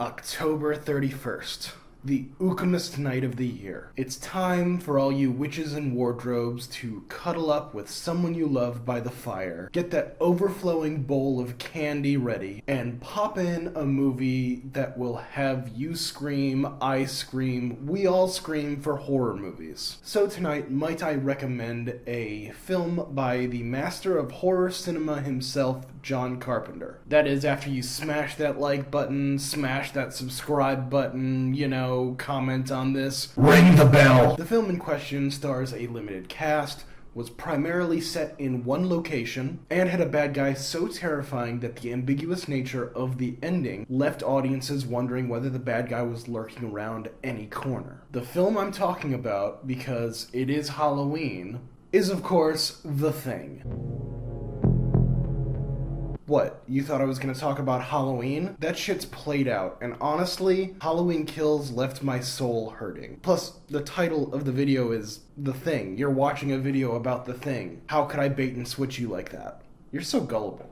October 31st, the ookiest night of the year. It's time for all you witches and wardrobes to cuddle up with someone you love by the fire, get that overflowing bowl of candy ready, and pop in a movie that will have you scream, I scream, we all scream for horror movies. So tonight, might I recommend a film by the master of horror cinema himself, John Carpenter. That is, after you smash that like button, smash that subscribe button, comment on this, ring the bell. The film in question stars a limited cast, was primarily set in one location, and had a bad guy so terrifying that the ambiguous nature of the ending left audiences wondering whether the bad guy was lurking around any corner. The film I'm talking about, because it is Halloween, is of course The Thing. What, you thought I was gonna talk about Halloween? That shit's played out, and honestly, Halloween Kills left my soul hurting. Plus, the title of the video is The Thing. You're watching a video about The Thing. How could I bait and switch you like that? You're so gullible.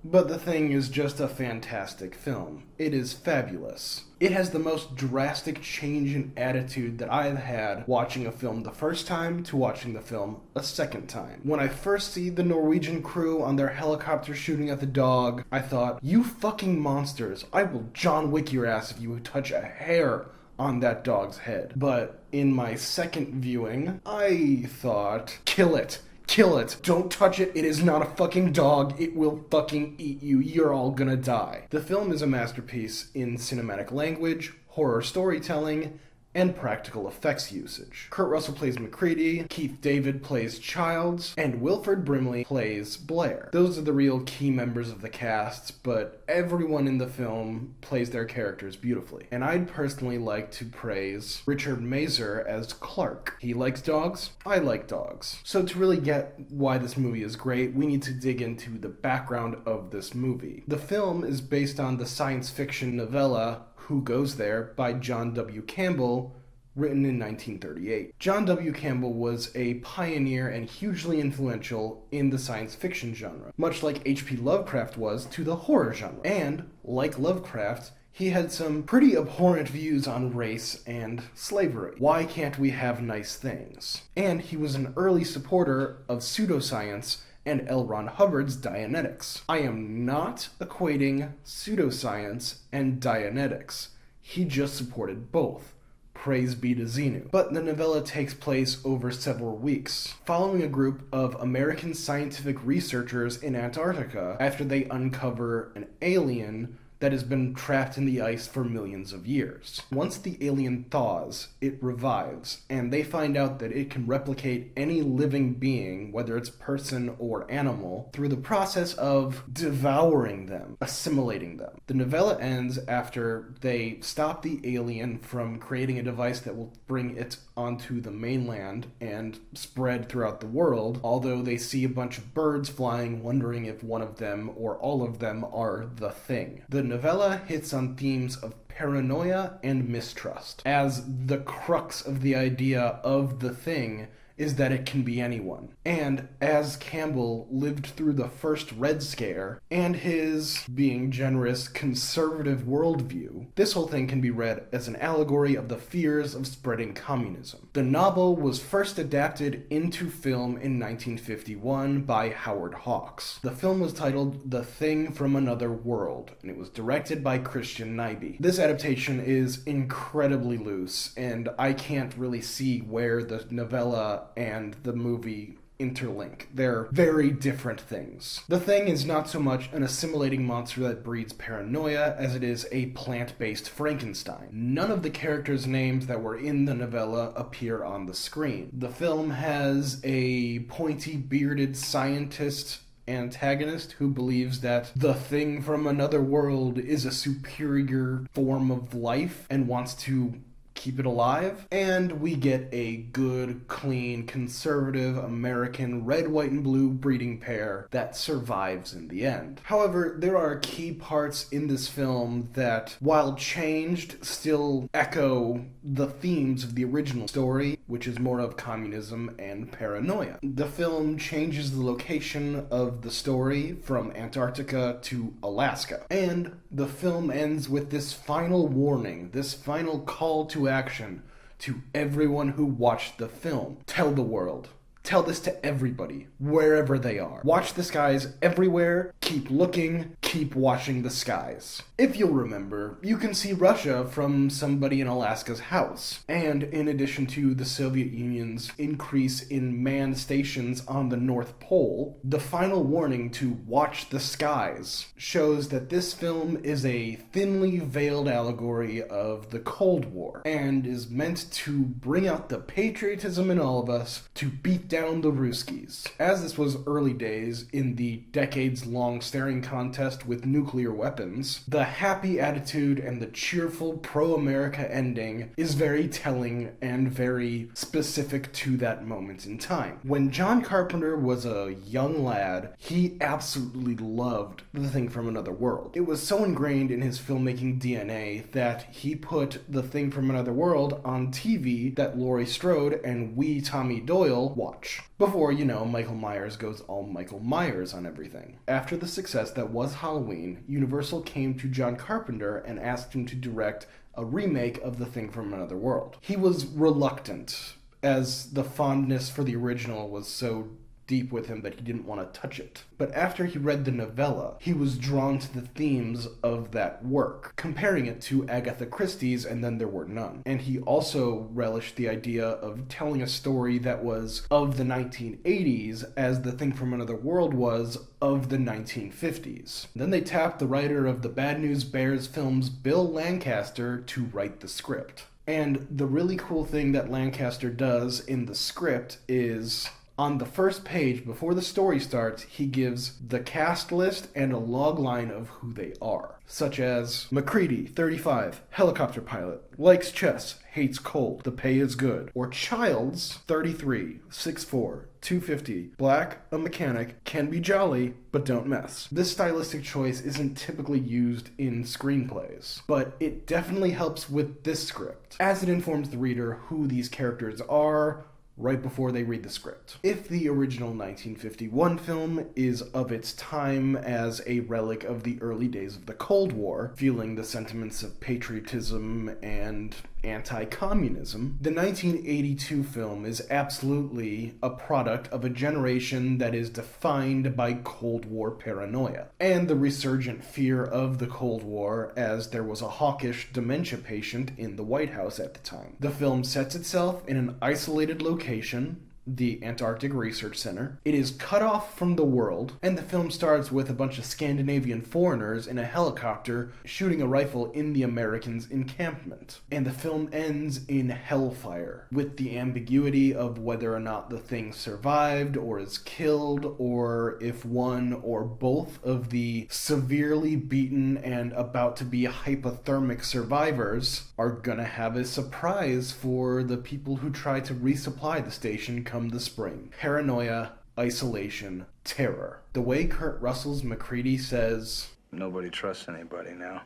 But The Thing is just a fantastic film. It is fabulous. It has the most drastic change in attitude that I have had watching a film the first time to watching the film a second time. When I first see the Norwegian crew on their helicopter shooting at the dog, I thought, you fucking monsters, I will John Wick your ass if you touch a hair on that dog's head. But in my second viewing, I thought, kill it. Kill it. Don't touch it. It is not a fucking dog. It will fucking eat you. You're all gonna die. The film is a masterpiece in cinematic language, horror storytelling, and practical effects usage. Kurt Russell plays MacReady, Keith David plays Childs, and Wilford Brimley plays Blair. Those are the real key members of the cast, but everyone in the film plays their characters beautifully. And I'd personally like to praise Richard Mazer as Clark. He likes dogs, I like dogs. So to really get why this movie is great, we need to dig into the background of this movie. The film is based on the science fiction novella Who Goes There by John W. Campbell, written in 1938. John W. Campbell was a pioneer and hugely influential in the science fiction genre, much like H.P. Lovecraft was to the horror genre. And, like Lovecraft, he had some pretty abhorrent views on race and slavery. Why can't we have nice things? And he was an early supporter of pseudoscience and L. Ron Hubbard's Dianetics. I am not equating pseudoscience and Dianetics. He just supported both. Praise be to Xenu. But the novella takes place over several weeks, following a group of American scientific researchers in Antarctica after they uncover an alien that has been trapped in the ice for millions of years. Once the alien thaws, it revives, and they find out that it can replicate any living being, whether it's person or animal, through the process of devouring them, assimilating them. The novella ends after they stop the alien from creating a device that will bring it onto the mainland and spread throughout the world, although they see a bunch of birds flying, wondering if one of them or all of them are the Thing. The novella hits on themes of paranoia and mistrust, as the crux of the idea of the Thing is that it can be anyone. And as Campbell lived through the first Red Scare, and his, being generous, conservative worldview, this whole thing can be read as an allegory of the fears of spreading communism. The novel was first adapted into film in 1951 by Howard Hawks. The film was titled The Thing from Another World, and it was directed by Christian Nyby. This adaptation is incredibly loose, and I can't really see where the novella and the movie interlink. They're very different things. The Thing is not so much an assimilating monster that breeds paranoia as it is a plant-based Frankenstein. None of the characters' names that were in the novella appear on the screen. The film has a pointy, bearded scientist antagonist who believes that the Thing from another world is a superior form of life and wants to keep it alive, and we get a good, clean, conservative American red, white, and blue breeding pair that survives in the end. However, there are key parts in this film that, while changed, still echo the themes of the original story, which is more of communism and paranoia. The film changes the location of the story from Antarctica to Alaska, and the film ends with this final warning, this final call to action to everyone who watched the film. Tell the world. Tell this to everybody, wherever they are. Watch the skies everywhere. Keep looking. Keep watching the skies. If you'll remember, you can see Russia from somebody in Alaska's house. And in addition to the Soviet Union's increase in manned stations on the North Pole, the final warning to watch the skies shows that this film is a thinly veiled allegory of the Cold War and is meant to bring out the patriotism in all of us to beat down the Ruskies. As this was early days in the decades-long staring contest with nuclear weapons, the happy attitude and the cheerful pro-America ending is very telling and very specific to that moment in time. When John Carpenter was a young lad, he absolutely loved The Thing from Another World. It was so ingrained in his filmmaking DNA that he put The Thing from Another World on TV that Laurie Strode and wee Tommy Doyle watched. Before, Michael Myers goes all Michael Myers on everything. After the success that was Halloween, Universal came to John Carpenter and asked him to direct a remake of The Thing from Another World. He was reluctant, as the fondness for the original was so deep with him that he didn't want to touch it. But after he read the novella, he was drawn to the themes of that work, comparing it to Agatha Christie's And Then There Were None. And he also relished the idea of telling a story that was of the 1980s as The Thing from Another World was of the 1950s. Then they tapped the writer of the Bad News Bears films, Bill Lancaster, to write the script. And the really cool thing that Lancaster does in the script is, on the first page, before the story starts, he gives the cast list and a log line of who they are, such as McCready, 35, helicopter pilot, likes chess, hates cold, the pay is good. Or Childs, 33, 6'4", 250, black, a mechanic, can be jolly, but don't mess. This stylistic choice isn't typically used in screenplays, but it definitely helps with this script, as it informs the reader who these characters are right before they read the script. If the original 1951 film is of its time as a relic of the early days of the Cold War, feeling the sentiments of patriotism and anti-communism, the 1982 film is absolutely a product of a generation that is defined by Cold War paranoia and the resurgent fear of the Cold War, as there was a hawkish dementia patient in the White House at the time. The film sets itself in an isolated location, the Antarctic Research Center. It is cut off from the world, and the film starts with a bunch of Scandinavian foreigners in a helicopter shooting a rifle in the Americans' encampment. And the film ends in hellfire, with the ambiguity of whether or not the thing survived or is killed, or if one or both of the severely beaten and about to be hypothermic survivors are gonna have a surprise for the people who try to resupply the station come the spring. Paranoia, isolation, terror. The way Kurt Russell's McCready says, "Nobody trusts anybody now.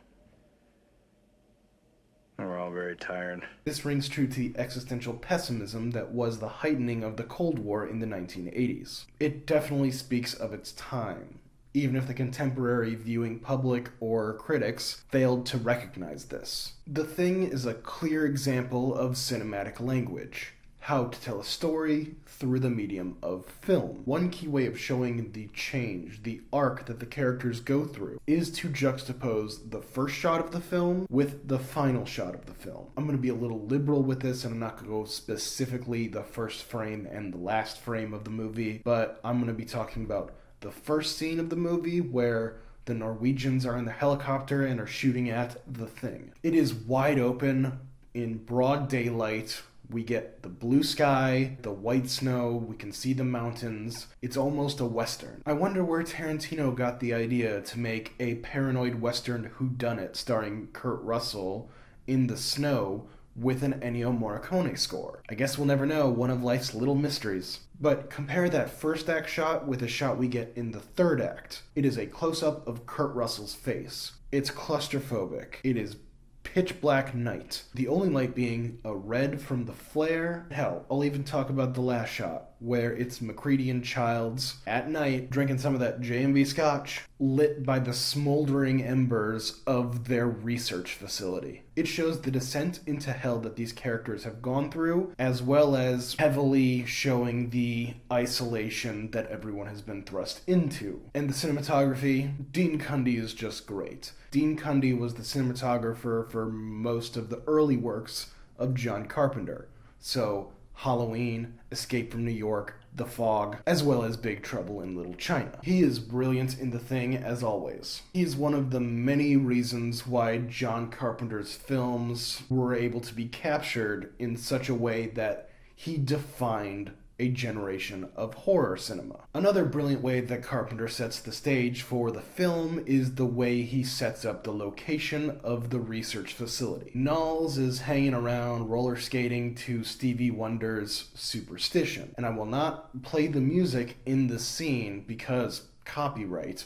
We're all very tired." This rings true to the existential pessimism that was the heightening of the Cold War in the 1980s. It definitely speaks of its time, even if the contemporary viewing public or critics failed to recognize this. The Thing is a clear example of cinematic language. How to tell a story through the medium of film. One key way of showing the change, the arc that the characters go through, is to juxtapose the first shot of the film with the final shot of the film. I'm going to be a little liberal with this, and I'm not going to go specifically the first frame and the last frame of the movie, but I'm going to be talking about the first scene of the movie where the Norwegians are in the helicopter and are shooting at the Thing. It is wide open in broad daylight. We get the blue sky, the white snow, we can see the mountains. It's almost a Western. I wonder where Tarantino got the idea to make a paranoid Western whodunit starring Kurt Russell in the snow with an Ennio Morricone score. I guess we'll never know, one of life's little mysteries. But compare that first act shot with a shot we get in the third act. It is a close-up of Kurt Russell's face. It's claustrophobic. It is pitch black night. The only light being a red from the flare. Hell, I'll even talk about the last shot, where it's MacReady and Childs at night drinking some of that J&B Scotch, lit by the smoldering embers of their research facility. It shows the descent into hell that these characters have gone through, as well as heavily showing the isolation that everyone has been thrust into. And the cinematography, Dean Cundey is just great. Dean Cundey was the cinematographer for most of the early works of John Carpenter. So, Halloween, Escape from New York, The Fog, as well as Big Trouble in Little China. He is brilliant in The Thing, as always. He is one of the many reasons why John Carpenter's films were able to be captured in such a way that he defined a generation of horror cinema. Another brilliant way that Carpenter sets the stage for the film is the way he sets up the location of the research facility. Knowles is hanging around roller skating to Stevie Wonder's Superstition, and I will not play the music in the scene because copyright.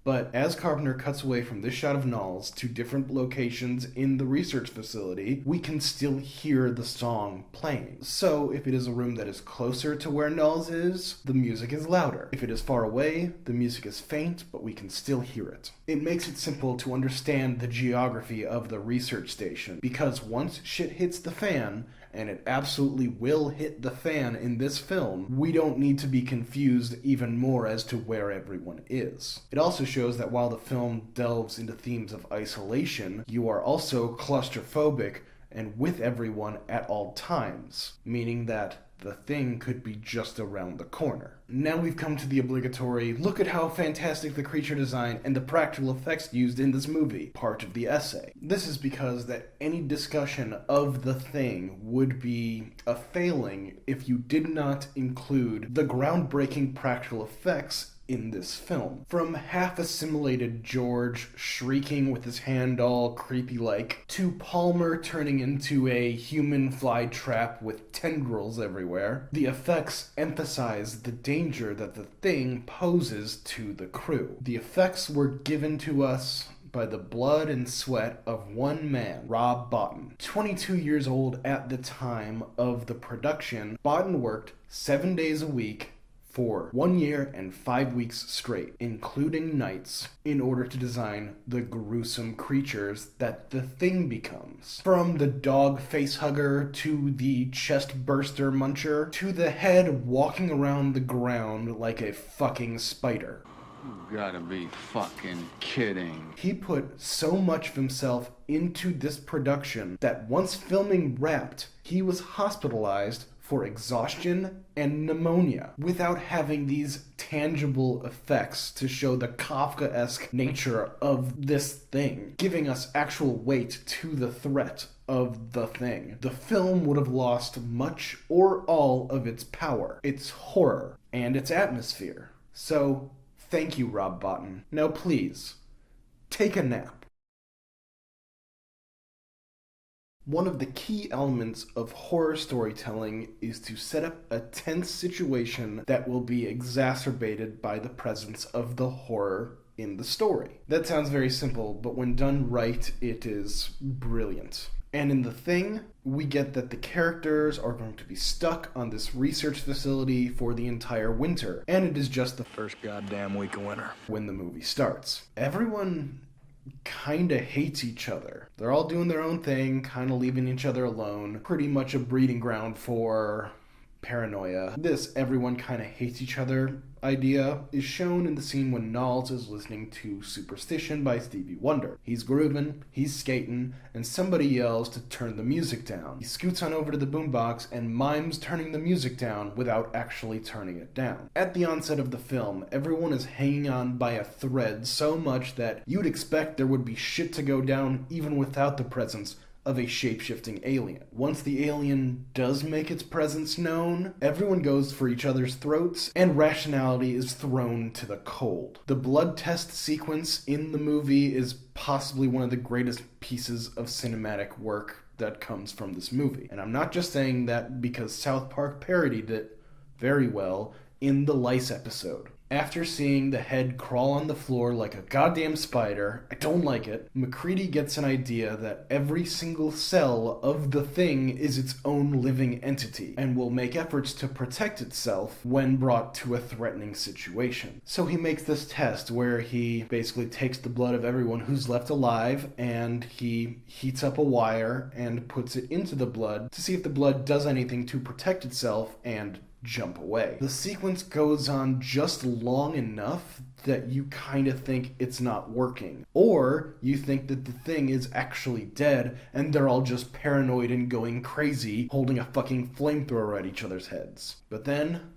But as Carpenter cuts away from this shot of Knowles to different locations in the research facility, we can still hear the song playing. So if it is a room that is closer to where Knowles is, the music is louder. If it is far away, the music is faint, but we can still hear it. It makes it simple to understand the geography of the research station, because once shit hits the fan, and it absolutely will hit the fan in this film, we don't need to be confused even more as to where everyone is. It also shows that while the film delves into themes of isolation, you are also claustrophobic and with everyone at all times, meaning that the thing could be just around the corner. Now we've come to the obligatory, look at how fantastic the creature design and the practical effects used in this movie part of the essay. This is because that any discussion of the thing would be a failing if you did not include the groundbreaking practical effects in this film. From half-assimilated George shrieking with his hand all creepy-like, to Palmer turning into a human fly trap with tendrils everywhere, the effects emphasize the danger that the thing poses to the crew. The effects were given to us by the blood and sweat of one man, Rob Bottin. 22 years old at the time of the production, Bottin worked 7 days a week for 1 year and 5 weeks straight, including nights, in order to design the gruesome creatures that the thing becomes. From the dog facehugger to the chest burster muncher to the head walking around the ground like a fucking spider. You gotta be fucking kidding. He put so much of himself into this production that once filming wrapped, he was hospitalized for exhaustion and pneumonia without having these tangible effects to show the Kafkaesque nature of this thing, giving us actual weight to the threat of the thing. The film would have lost much or all of its power, its horror, and its atmosphere. So, thank you, Rob Bottin. Now please, take a nap. One of the key elements of horror storytelling is to set up a tense situation that will be exacerbated by the presence of the horror in the story. That sounds very simple, but when done right, it is brilliant. And in The Thing, we get that the characters are going to be stuck on this research facility for the entire winter, and it is just the First goddamn week of winter. when the movie starts. Everyone kinda hates each other. They're all doing their own thing, kinda leaving each other alone. Pretty much a breeding ground for paranoia. This everyone kinda hates each other idea is shown in the scene when Knowles is listening to Superstition by Stevie Wonder. He's grooving, he's skating, and somebody yells to turn the music down. He scoots on over to the boombox and mimes turning the music down without actually turning it down. At the onset of the film, everyone is hanging on by a thread so much that you'd expect there would be shit to go down even without the presence of a shape-shifting alien. Once the alien does make its presence known, everyone goes for each other's throats, and rationality is thrown to the cold. The blood test sequence in the movie is possibly one of the greatest pieces of cinematic work that comes from this movie. And I'm not just saying that because South Park parodied it very well in the lice episode. After seeing the head crawl on the floor like a goddamn spider, I don't like it, MacReady gets an idea that every single cell of the thing is its own living entity and will make efforts to protect itself when brought to a threatening situation. So he makes this test where he basically takes the blood of everyone who's left alive and he heats up a wire and puts it into the blood to see if the blood does anything to protect itself and jump away. The sequence goes on just long enough that you kind of think it's not working. Or you think that the thing is actually dead and they're all just paranoid and going crazy, holding a fucking flamethrower at each other's heads. But then...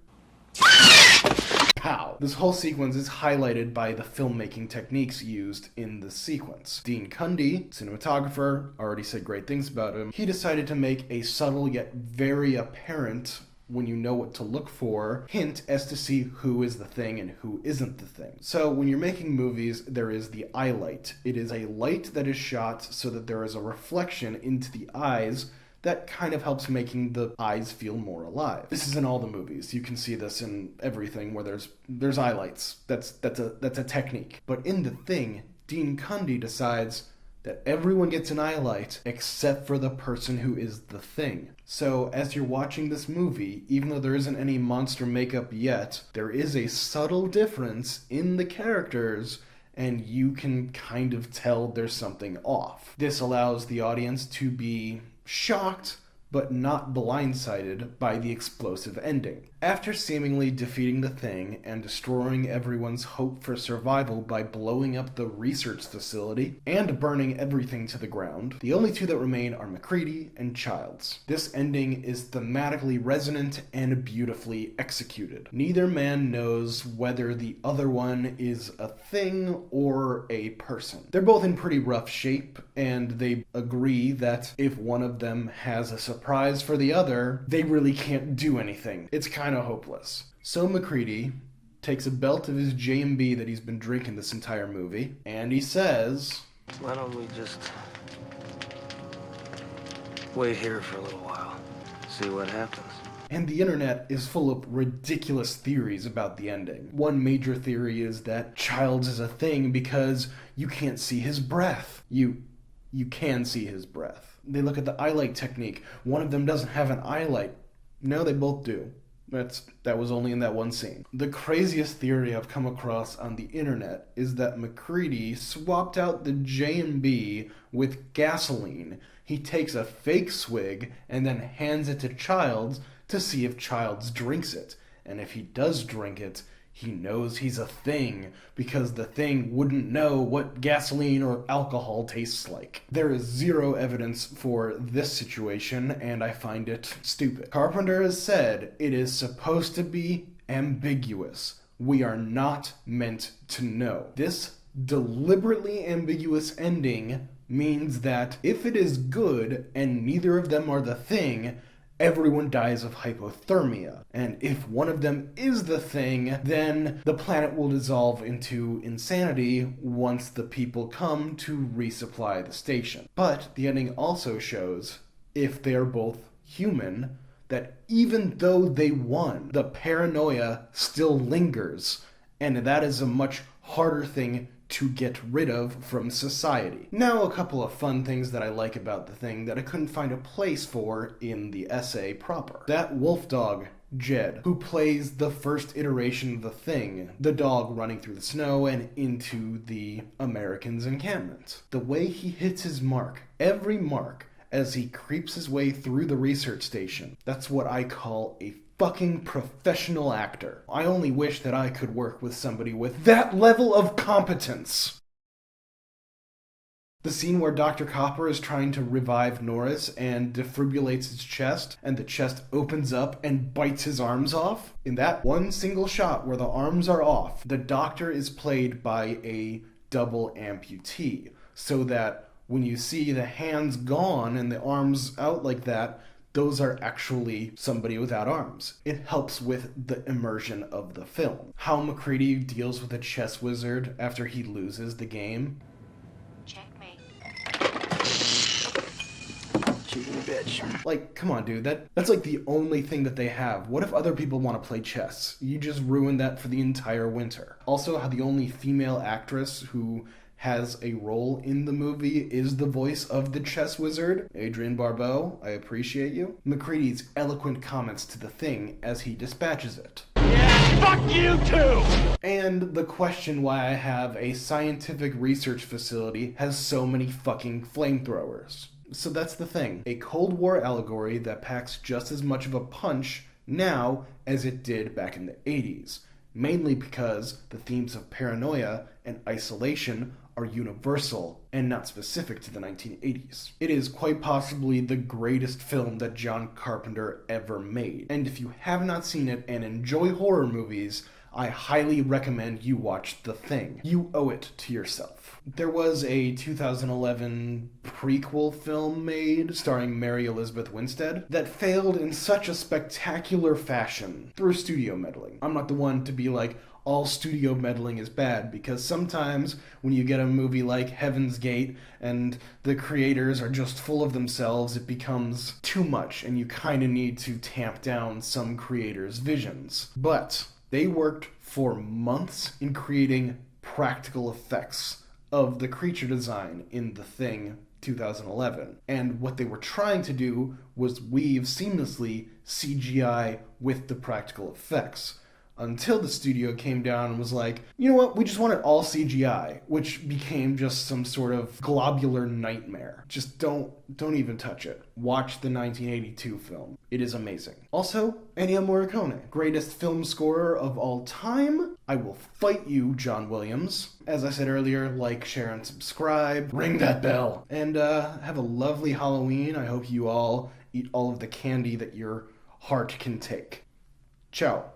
pow! This whole sequence is highlighted by the filmmaking techniques used in the sequence. Dean Cundey, cinematographer, already said great things about him. He decided to make a subtle yet very apparent, when you know what to look for, hint as to see who is the thing and who isn't the thing. So when you're making movies, there is the eye light. It is a light that is shot so that there is a reflection into the eyes that kind of helps making the eyes feel more alive. This is in all the movies. You can see this in everything where there's eye lights. That's a technique. But in The Thing, Dean Cundey decides that everyone gets an eye light except for the person who is the thing. So as you're watching this movie, even though there isn't any monster makeup yet, there is a subtle difference in the characters and you can kind of tell there's something off. This allows the audience to be shocked but not blindsided by the explosive ending. After seemingly defeating the thing and destroying everyone's hope for survival by blowing up the research facility and burning everything to the ground, the only two that remain are MacReady and Childs. This ending is thematically resonant and beautifully executed. Neither man knows whether the other one is a thing or a person. They're both in pretty rough shape, and they agree that if one of them has a surprise for the other, they really can't do anything. It's kind of hopeless. So MacReady takes a belt of his J&B that he's been drinking this entire movie, and he says, "Why don't we just wait here for a little while, see what happens?" And the internet is full of ridiculous theories about the ending. One major theory is that Childs is a thing because you can't see his breath. You can see his breath. They look at the eye light technique. One of them doesn't have an eye light. No, they both do. That was only in that one scene. The craziest theory I've come across on the internet is that MacReady swapped out the J&B with gasoline. He takes a fake swig and then hands it to Childs to see if Childs drinks it. And if he does drink it, he knows he's a thing, because the thing wouldn't know what gasoline or alcohol tastes like. There is zero evidence for this situation, and I find it stupid. Carpenter has said it is supposed to be ambiguous. We are not meant to know. This deliberately ambiguous ending means that if it is good and neither of them are the thing, everyone dies of hypothermia. And if one of them is the thing, then the planet will dissolve into insanity once the people come to resupply the station. But the ending also shows, if they are both human, that even though they won, the paranoia still lingers. And that is a much harder thing to get rid of from society. Now, a couple of fun things that I like about The Thing that I couldn't find a place for in the essay proper. That wolf dog, Jed, who plays the first iteration of The Thing, the dog running through the snow and into the Americans' encampment. The way he hits his mark, every mark, as he creeps his way through the research station, that's what I call a fucking professional actor. I only wish that I could work with somebody with that level of competence. The scene where Dr. Copper is trying to revive Norris and defibrillates his chest, and the chest opens up and bites his arms off. In that one single shot where the arms are off, the doctor is played by a double amputee, so that when you see the hands gone and the arms out like that, those are actually somebody without arms. It helps with the immersion of the film. How MacReady deals with a chess wizard after he loses the game. Checkmate. bitch. Like, come on, dude. That's like the only thing that they have. What if other people want to play chess? You just ruined that for the entire winter. Also, how the only female actress who has a role in the movie is the voice of the chess wizard, Adrienne Barbeau. I appreciate you. McCready's eloquent comments to the Thing as he dispatches it. Yeah, fuck you too! And the question why I have a scientific research facility has so many fucking flamethrowers. So that's the Thing. A Cold War allegory that packs just as much of a punch now as it did back in the 80s. Mainly because the themes of paranoia and isolation are universal and not specific to the 1980s. It is quite possibly the greatest film that John Carpenter ever made. And if you have not seen it and enjoy horror movies, I highly recommend you watch The Thing. You owe it to yourself. There was a 2011 prequel film made starring Mary Elizabeth Winstead that failed in such a spectacular fashion through studio meddling. I'm not the one to be like, all studio meddling is bad, because sometimes when you get a movie like Heaven's Gate and the creators are just full of themselves, it becomes too much and you kind of need to tamp down some creators' visions. But they worked for months in creating practical effects of the creature design in The Thing 2011. And what they were trying to do was weave seamlessly CGI with the practical effects. Until the studio came down and was like, you know what, we just want it all CGI, which became just some sort of globular nightmare. Just don't even touch it. Watch the 1982 film. It is amazing. Also, Ennio Morricone, greatest film scorer of all time. I will fight you, John Williams. As I said earlier, like, share, and subscribe. Ring that bell. And have a lovely Halloween. I hope you all eat all of the candy that your heart can take. Ciao.